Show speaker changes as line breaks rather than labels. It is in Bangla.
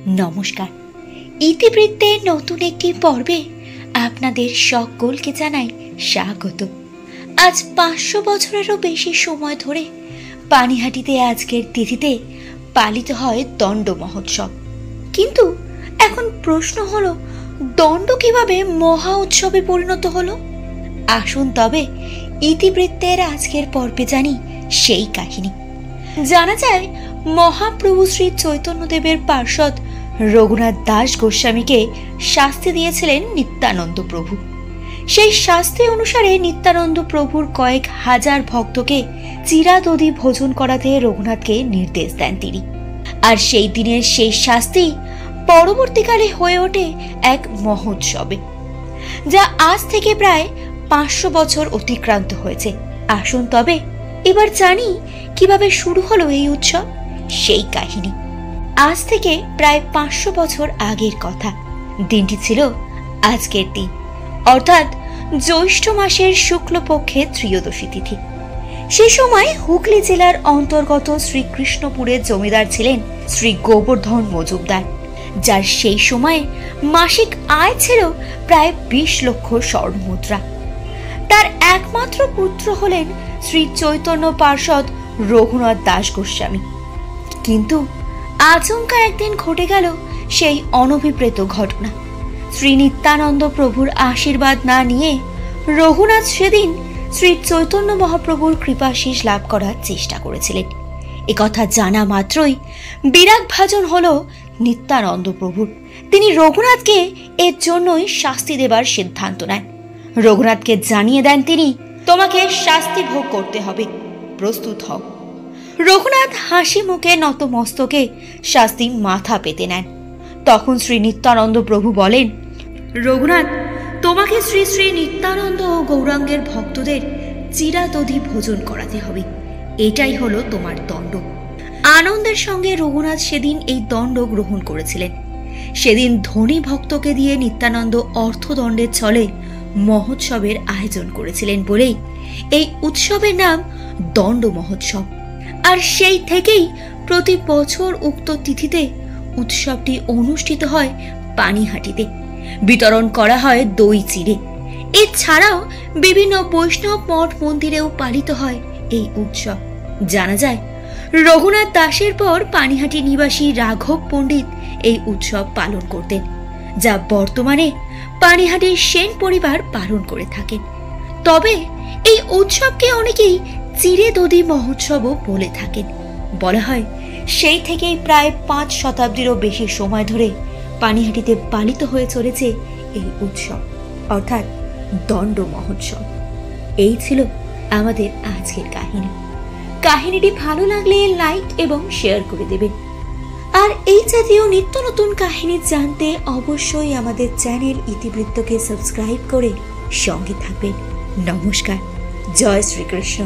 নমস্কার। ইতিবৃত্তের নতুন একটি পর্বে আপনাদের সকলকে জানাই স্বাগত। আজ 500 বছরেরও বেশি সময় ধরে পানিহাটিতে আজকের তিথিতে পালিত হয় দণ্ড মহোৎসব। কিন্তু এখন প্রশ্ন হলো, দণ্ড কিভাবে মহা উৎসবে পরিণত হলো? আসুন তবে ইতিবৃত্তের আজকের পর্বে জানি সেই কাহিনী। জানা যায়, মহাপ্রভু শ্রী চৈতন্যদেবের পার্ষদ রঘুনাথ দাস গোস্বামীকে শাস্তি দিয়েছিলেন নিত্যানন্দ প্রভু। সেই শাস্তি অনুসারে নিত্যানন্দ প্রভুর কয়েক হাজার ভক্তকে চিরাদধি ভোজন করাতে রঘুনাথকে নির্দেশ দেন তিনি। আর সেই দিনের সেই শাস্তি পরবর্তীকালে হয়ে ওঠে এক মহোৎসবে, যা আজ থেকে প্রায় 500 বছর অতিক্রান্ত হয়েছে। আসুন তবে এবার জানি কিভাবে শুরু হলো এই উৎসব, সেই কাহিনী। আজ থেকে প্রায় 500 বছর আগের কথা। দিনটি ছিল আজকের দিন, অর্থাৎ জ্যৈষ্ঠ মাসের শুক্লপক্ষে ত্রয়োদশী তিথি। সে সময় হুগলি জেলার অন্তর্গত শ্রীকৃষ্ণপুরের জমিদার ছিলেন শ্রী গোবর্ধন মজুমদার, যার সেই সময়ে মাসিক আয় ছিল প্রায় 20 লক্ষ স্বর্ণমুদ্রা। তার একমাত্র পুত্র হলেন শ্রী চৈতন্য পার্ষদ রঘুনাথ দাস গোস্বামী। কিন্তু আচমকা একদিন ঘটে গেল সেই অনভিপ্রেত ঘটনা। শ্রী নিত্যানন্দ প্রভুর আশীর্বাদ না নিয়ে রঘুনাথ সেদিন শ্রী চৈতন্য মহাপ্রভুর কৃপাশীষ লাভ করার চেষ্টা করেছিলেন। একথা জানা মাত্রই বিরাগ ভাজন হল নিত্যানন্দ প্রভুর। তিনি রঘুনাথকে এর জন্যই শাস্তি দেবার সিদ্ধান্ত নেন। রঘুনাথকে জানিয়ে দেন তিনি, তোমাকে শাস্তি ভোগ করতে হবে, প্রস্তুত হও। রঘুনাথ হাসি মুখে নত মস্তকে শাস্তি মাথা পেতে নেন। তখন শ্রী নিত্যানন্দ প্রভু বলেন, রঘুনাথ, তোমাকে শ্রী শ্রী নিত্যানন্দ ও গৌরাঙ্গের ভক্তদের চিরাদধি ভোজন করাতে হবে। এটাই হলো তোমার দণ্ড। আনন্দের সঙ্গে রঘুনাথ সেদিন এই দণ্ড গ্রহণ করেছিলেন। সেদিন ধনী ভক্তকে দিয়ে নিত্যানন্দ অর্থদণ্ডের ছলে মহোৎসবের আয়োজন করেছিলেন বলেই এই উৎসবের নাম দণ্ড মহোৎসব। আর সেই থেকেই প্রতি বছর উক্ত তিথিতে উৎসবটি অনুষ্ঠিত হয় পানিহাটিতে। বিতরণ করা হয় দই চিড়ে। এছাড়াও বিভিন্ন বৈষ্ণব মঠ মন্দিরেও পালিত হয় এই উৎসব। জানা যায়, রঘুনাথ দাসের পর পানিহাটি নিবাসী রাঘব পণ্ডিত এই উৎসব পালন করতেন, যা বর্তমানে পানিহাটির সেন পরিবার পালন করে থাকেন। তবে এই উৎসবকে অনেকেই চিরেদধি মহোৎসবও বলে থাকেন। বলা হয়, সেই থেকেই প্রায় 5 শতাব্দীরও বেশি সময় ধরে পানিহাটিতে পালিত হয়ে চলেছে এই উৎসব, অর্থাৎ দণ্ড মহোৎসব। এই ছিল আমাদের আজকের কাহিনী। কাহিনীটি ভালো লাগলে লাইক এবং শেয়ার করে দেবেন। আর এই জাতীয় নিত্য নতুন কাহিনী জানতে অবশ্যই আমাদের চ্যানেল ইতিবৃত্তকে সাবস্ক্রাইব করে সঙ্গে থাকবেন। নমস্কার। জয় শ্রীকৃষ্ণ।